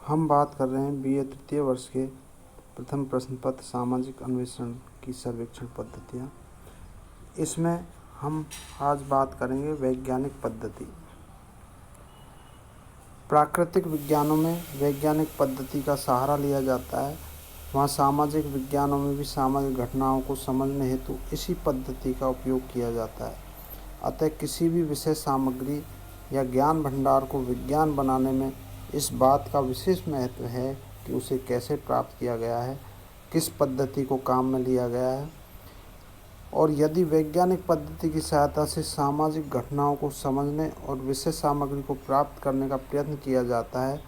हम बात कर रहे हैं बीए तृतीय वर्ष के प्रथम प्रश्न पत्र सामाजिक अन्वेषण की सर्वेक्षण पद्धतियाँ। इसमें हम आज बात करेंगे वैज्ञानिक पद्धति। प्राकृतिक विज्ञानों में वैज्ञानिक पद्धति का सहारा लिया जाता है, वहाँ सामाजिक विज्ञानों में भी सामाजिक घटनाओं को समझने हेतु इसी पद्धति का उपयोग किया जाता है। अतः किसी भी विषय सामग्री या ज्ञान भंडार को विज्ञान बनाने में इस बात का विशेष महत्व है कि उसे कैसे प्राप्त किया गया है, किस पद्धति को काम में लिया गया है, और यदि वैज्ञानिक पद्धति की सहायता से सामाजिक घटनाओं को समझने और विषय सामग्री को प्राप्त करने का प्रयत्न किया जाता है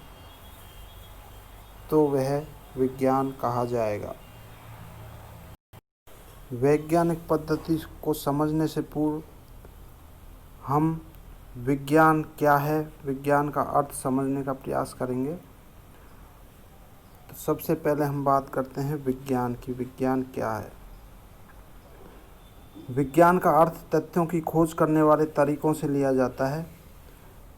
तो वह विज्ञान कहा जाएगा। वैज्ञानिक पद्धति को समझने से पूर्व हम विज्ञान क्या है, विज्ञान का अर्थ समझने का प्रयास करेंगे। तो सबसे पहले हम बात करते हैं विज्ञान की। विज्ञान क्या है? विज्ञान का अर्थ तथ्यों की खोज करने वाले तरीकों से लिया जाता है।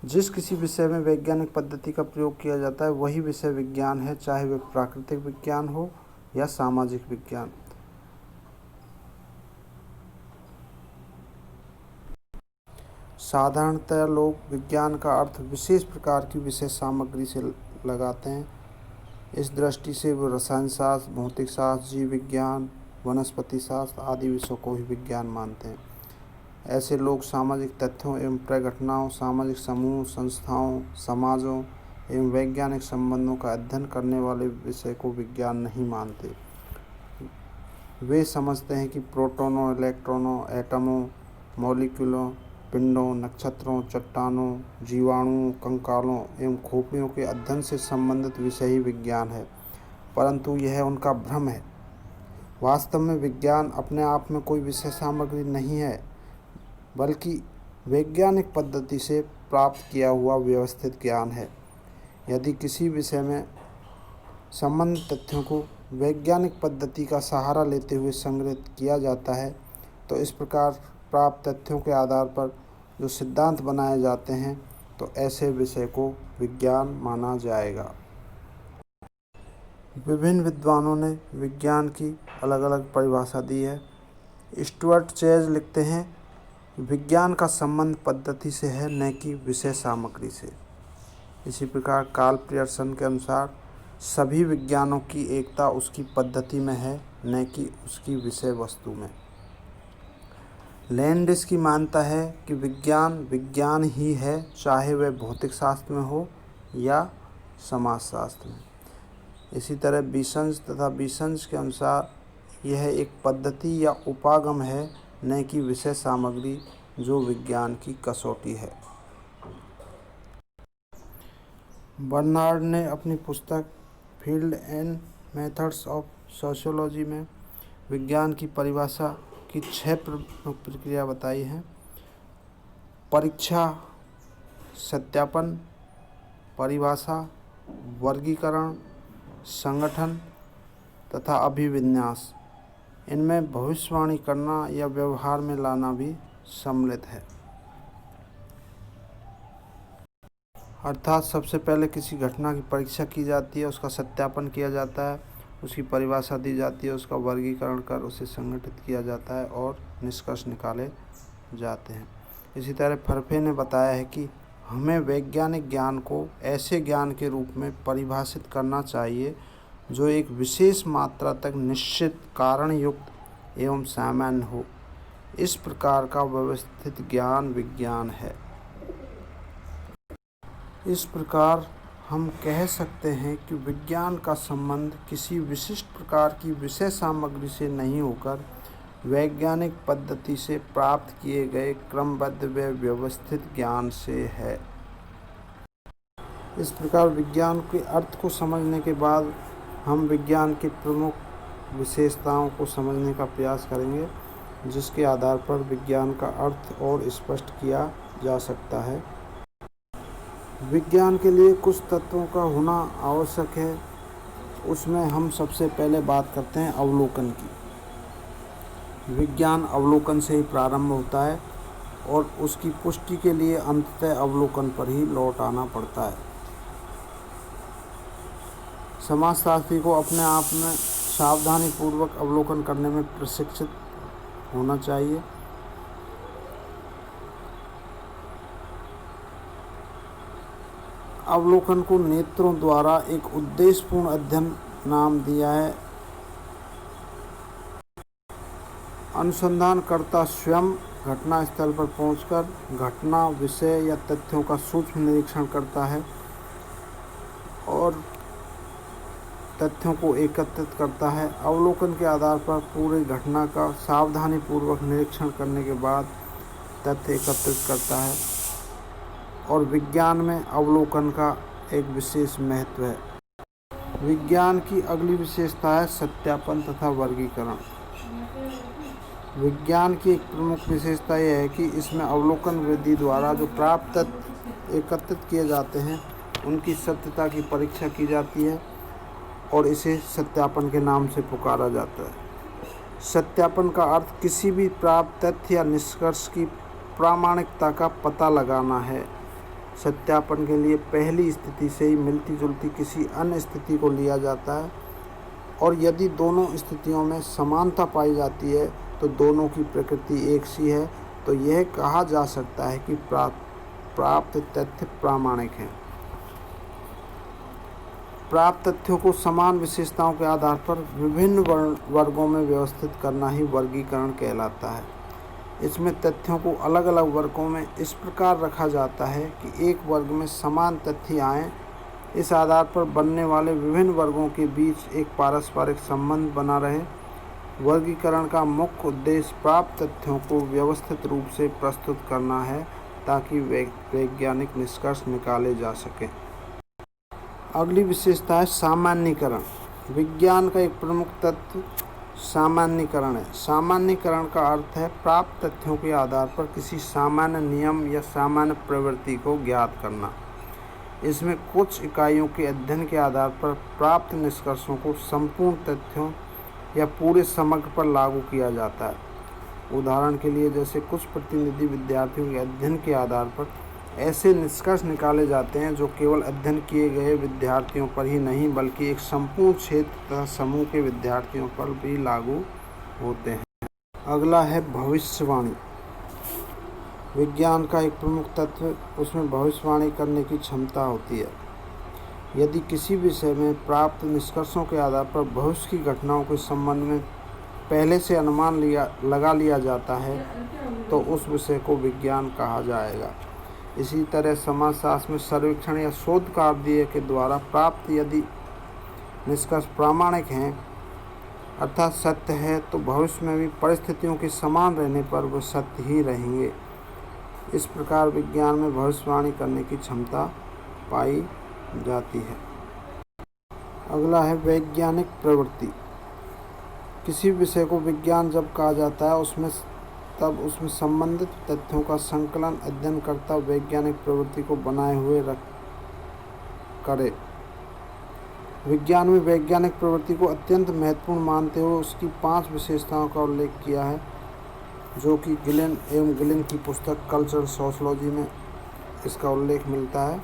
जिस किसी विषय में वैज्ञानिक पद्धति का प्रयोग किया जाता है वही विषय विज्ञान है, चाहे वह प्राकृतिक विज्ञान हो या सामाजिक विज्ञान। साधारणतः लोग विज्ञान का अर्थ विशेष प्रकार की विषय सामग्री से लगाते हैं। इस दृष्टि से वो रसायन शास्त्र, भौतिक शास्त्र, जीव विज्ञान, वनस्पति शास्त्र आदि विषयों को ही विज्ञान मानते हैं। ऐसे लोग सामाजिक तथ्यों एवं प्रघटनाओं, सामाजिक समूह, संस्थाओं, समाजों एवं वैज्ञानिक संबंधों का अध्ययन करने वाले विषय को विज्ञान नहीं मानते। वे समझते हैं कि प्रोटोनों, इलेक्ट्रॉनों, एटमों, मॉलिक्यूलों, पिंडों, नक्षत्रों, चट्टानों, जीवाणुओं, कंकालों एवं खोपड़ियों के अध्ययन से संबंधित विषय ही विज्ञान है, परंतु यह उनका भ्रम है। वास्तव में विज्ञान अपने आप में कोई विषय सामग्री नहीं है, बल्कि वैज्ञानिक पद्धति से प्राप्त किया हुआ व्यवस्थित ज्ञान है। यदि किसी विषय में संबंधित तथ्यों को वैज्ञानिक पद्धति का सहारा लेते हुए संग्रहित किया जाता है तो इस प्रकार प्राप्त तथ्यों के आधार पर जो सिद्धांत बनाए जाते हैं तो ऐसे विषय को विज्ञान माना जाएगा। विभिन्न विद्वानों ने विज्ञान की अलग अलग परिभाषा दी है। स्टुअर्ट चेज लिखते हैं, विज्ञान का संबंध पद्धति से है, न कि विषय सामग्री से। इसी प्रकार कार्ल पियर्सन के अनुसार सभी विज्ञानों की एकता उसकी पद्धति में है, न कि उसकी विषय वस्तु में। लैंडिस की मानता है कि विज्ञान विज्ञान ही है, चाहे वह भौतिक शास्त्र में हो या समाजशास्त्र में। इसी तरह बीसंज तथा बीसंज के अनुसार यह एक पद्धति या उपागम है, न कि विषय सामग्री जो विज्ञान की कसौटी है। बर्नार्ड ने अपनी पुस्तक field and methods of sociology में विज्ञान की परिभाषा की 6 प्रमुख प्रक्रिया बताई हैं: परीक्षा, सत्यापन, परिभाषा, वर्गीकरण, संगठन तथा अभिविन्यास। इनमें भविष्यवाणी करना या व्यवहार में लाना भी सम्मिलित है। अर्थात सबसे पहले किसी घटना की परीक्षा की जाती है, उसका सत्यापन किया जाता है, उसकी परिभाषा दी जाती है, उसका वर्गीकरण कर उसे संगठित किया जाता है और निष्कर्ष निकाले जाते हैं। इसी तरह फरफे ने बताया है कि हमें वैज्ञानिक ज्ञान को ऐसे ज्ञान के रूप में परिभाषित करना चाहिए जो एक विशेष मात्रा तक निश्चित, कारण युक्त एवं सामान्य हो। इस प्रकार का व्यवस्थित ज्ञान विज्ञान है। इस प्रकार हम कह सकते हैं कि विज्ञान का संबंध किसी विशिष्ट प्रकार की विषय सामग्री से नहीं होकर वैज्ञानिक पद्धति से प्राप्त किए गए क्रमबद्ध व व्यवस्थित ज्ञान से है। इस प्रकार विज्ञान के अर्थ को समझने के बाद हम विज्ञान की प्रमुख विशेषताओं को समझने का प्रयास करेंगे, जिसके आधार पर विज्ञान का अर्थ और स्पष्ट किया जा सकता है। विज्ञान के लिए कुछ तत्वों का होना आवश्यक है। उसमें हम सबसे पहले बात करते हैं अवलोकन की। विज्ञान अवलोकन से ही प्रारंभ होता है और उसकी पुष्टि के लिए अंततः अवलोकन पर ही लौट आना पड़ता है। समाजशास्त्री को अपने आप में सावधानीपूर्वक अवलोकन करने में प्रशिक्षित होना चाहिए। अवलोकन को नेत्रों द्वारा एक उद्देश्यपूर्ण अध्ययन नाम दिया है। अनुसंधानकर्ता स्वयं घटना स्थल पर पहुंचकर घटना, विषय या तथ्यों का सूक्ष्म निरीक्षण करता है और तथ्यों को एकत्रित करता है। अवलोकन के आधार पर पूरी घटना का सावधानीपूर्वक निरीक्षण करने के बाद तथ्य एकत्रित करता है। और विज्ञान में अवलोकन का एक विशेष महत्व है। विज्ञान की अगली विशेषता है सत्यापन तथा वर्गीकरण। विज्ञान की एक प्रमुख विशेषता यह है कि इसमें अवलोकन विधि द्वारा जो प्राप्त तथ्य एकत्रित किए जाते हैं उनकी सत्यता की परीक्षा की जाती है और इसे सत्यापन के नाम से पुकारा जाता है। सत्यापन का अर्थ किसी भी प्राप्त तथ्य या निष्कर्ष की प्रामाणिकता का पता लगाना है। सत्यापन के लिए पहली स्थिति से ही मिलती जुलती किसी अन्य स्थिति को लिया जाता है और यदि दोनों स्थितियों में समानता पाई जाती है तो दोनों की प्रकृति एक सी है, तो यह कहा जा सकता है कि प्राप्त तथ्य प्रामाणिक हैं। प्राप्त तथ्यों को समान विशेषताओं के आधार पर विभिन्न वर्गों में व्यवस्थित करना ही वर्गीकरण कहलाता है। इसमें तथ्यों को अलग अलग वर्गों में इस प्रकार रखा जाता है कि एक वर्ग में समान तथ्य आएँ। इस आधार पर बनने वाले विभिन्न वर्गों के बीच एक पारस्परिक संबंध बना रहे। वर्गीकरण का मुख्य उद्देश्य प्राप्त तथ्यों को व्यवस्थित रूप से प्रस्तुत करना है ताकि वैज्ञानिक निष्कर्ष निकाले जा सकें। अगली विशेषता है सामान्यीकरण। विज्ञान का एक प्रमुख तत्व सामान्यीकरण है। सामान्यीकरण का अर्थ है प्राप्त तथ्यों के आधार पर किसी सामान्य नियम या सामान्य प्रवृत्ति को ज्ञात करना। इसमें कुछ इकाइयों के अध्ययन के आधार पर प्राप्त निष्कर्षों को संपूर्ण तथ्यों या पूरे समग्र पर लागू किया जाता है। उदाहरण के लिए जैसे कुछ प्रतिनिधि विद्यार्थियों के अध्ययन के आधार पर ऐसे निष्कर्ष निकाले जाते हैं जो केवल अध्ययन किए गए विद्यार्थियों पर ही नहीं बल्कि एक संपूर्ण क्षेत्र तथा समूह के विद्यार्थियों पर भी लागू होते हैं। अगला है भविष्यवाणी। विज्ञान का एक प्रमुख तत्व उसमें भविष्यवाणी करने की क्षमता होती है। यदि किसी विषय में प्राप्त निष्कर्षों के आधार पर भविष्य की घटनाओं के संबंध में पहले से अनुमान लगा लिया जाता है तो उस विषय को विज्ञान कहा जाएगा। इसी तरह समाजशास्त्र में सर्वेक्षण या शोध कार्य के द्वारा प्राप्त यदि निष्कर्ष प्रामाणिक हैं अर्थात सत्य है तो भविष्य में भी परिस्थितियों के समान रहने पर वह सत्य ही रहेंगे। इस प्रकार विज्ञान में भविष्यवाणी करने की क्षमता पाई जाती है। अगला है वैज्ञानिक प्रवृत्ति। किसी विषय को विज्ञान जब कहा जाता है उसमें संबंधित तथ्यों का संकलन अध्ययन करता वैज्ञानिक प्रवृत्ति को बनाए हुए करे। विज्ञान में वैज्ञानिक प्रवृत्ति को अत्यंत महत्वपूर्ण मानते हुए उसकी 5 विशेषताओं का उल्लेख किया है जो कि गिलिन की पुस्तक कल्चरल सोशियोलॉजी में इसका उल्लेख मिलता है।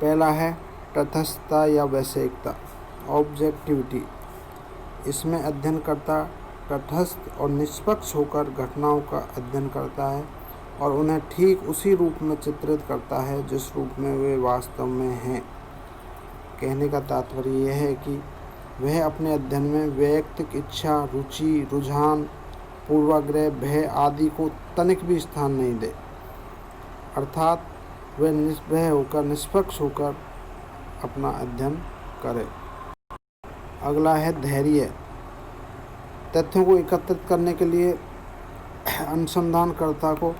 पहला है तटस्थता या वैषयिकता, ऑब्जेक्टिविटी। इसमें अध्ययनकर्ता तटस्थ और निष्पक्ष होकर घटनाओं का अध्ययन करता है और उन्हें ठीक उसी रूप में चित्रित करता है जिस रूप में वे वास्तव में हैं। कहने का तात्पर्य यह है कि वह अपने अध्ययन में वैयक्तिक इच्छा, रुचि, रुझान, पूर्वाग्रह, भय आदि को तनिक भी स्थान नहीं दे, अर्थात वह निर्भय होकर निष्पक्ष होकर अपना अध्ययन करे। अगला है धैर्य। तथ्यों को एकत्रित करने के लिए अनुसंधानकर्ता को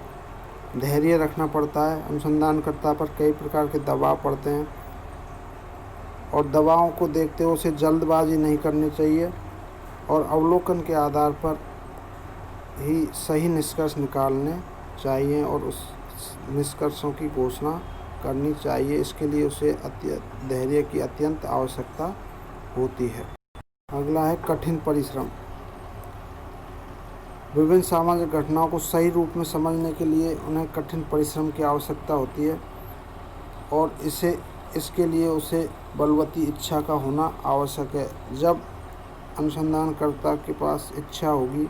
धैर्य रखना पड़ता है। अनुसंधानकर्ता पर कई प्रकार के दबाव पड़ते हैं और दबावों को देखते हुए उसे जल्दबाजी नहीं करनी चाहिए और अवलोकन के आधार पर ही सही निष्कर्ष निकालने चाहिए और उस निष्कर्षों की घोषणा करनी चाहिए। इसके लिए उसे धैर्य की अत्यंत आवश्यकता होती है। अगला है कठिन परिश्रम। विभिन्न सामाजिक घटनाओं को सही रूप में समझने के लिए उन्हें कठिन परिश्रम की आवश्यकता होती है और इसे इसके लिए उसे बलवती इच्छा का होना आवश्यक है। जब अनुसंधानकर्ता के पास इच्छा होगी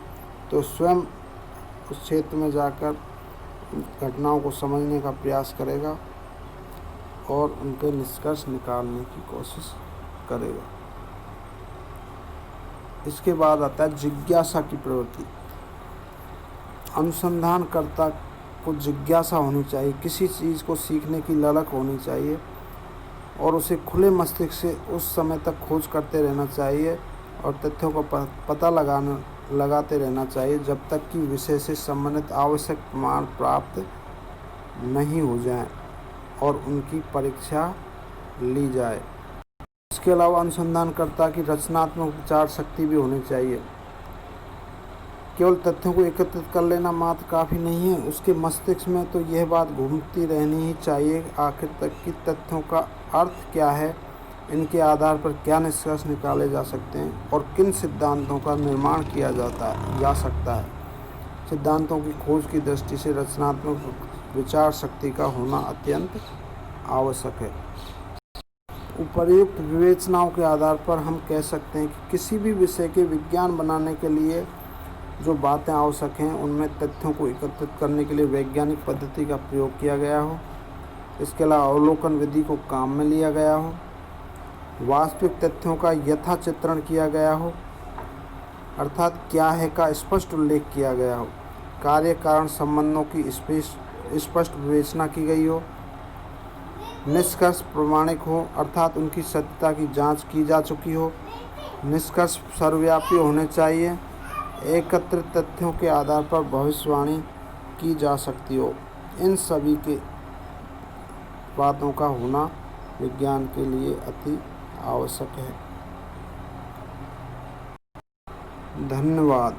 तो स्वयं उस क्षेत्र में जाकर घटनाओं को समझने का प्रयास करेगा और उनके निष्कर्ष निकालने की कोशिश करेगा। इसके बाद आता है जिज्ञासा की प्रवृत्ति। अनुसंधानकर्ता को जिज्ञासा होनी चाहिए, किसी चीज़ को सीखने की ललक होनी चाहिए और उसे खुले मस्तिष्क से उस समय तक खोज करते रहना चाहिए और तथ्यों को पता लगाते रहना चाहिए जब तक कि विषय से संबंधित आवश्यक प्रमाण प्राप्त नहीं हो जाएं और उनकी परीक्षा ली जाए। इसके अलावा अनुसंधानकर्ता की रचनात्मक विचार शक्ति भी होनी चाहिए। केवल तथ्यों को एकत्रित कर लेना मात्र काफ़ी नहीं है, उसके मस्तिष्क में तो यह बात घूमती रहनी ही चाहिए आखिर तक कि तथ्यों का अर्थ क्या है, इनके आधार पर क्या निष्कर्ष निकाले जा सकते हैं और किन सिद्धांतों का निर्माण किया जा सकता है। सिद्धांतों की खोज की दृष्टि से रचनात्मक विचार शक्ति का होना अत्यंत आवश्यक है। उपर्युक्त विवेचनाओं के आधार पर हम कह सकते हैं कि किसी भी विषय के विज्ञान बनाने के लिए जो बातें आवश्यक हैं उनमें तथ्यों को एकत्रित करने के लिए वैज्ञानिक पद्धति का प्रयोग किया गया हो, इसके अलावा अवलोकन विधि को काम में लिया गया हो, वास्तविक तथ्यों का यथा चित्रण किया गया हो अर्थात क्या है का स्पष्ट उल्लेख किया गया हो, कार्य कारण संबंधों की स्पष्ट विवेचना की गई हो, निष्कर्ष प्रमाणिक हो अर्थात उनकी सत्यता की जांच की जा चुकी हो, निष्कर्ष सर्वव्यापी होने चाहिए, एकत्रित तथ्यों के आधार पर भविष्यवाणी की जा सकती हो। इन सभी के बातों का होना विज्ञान के लिए अति आवश्यक है। धन्यवाद।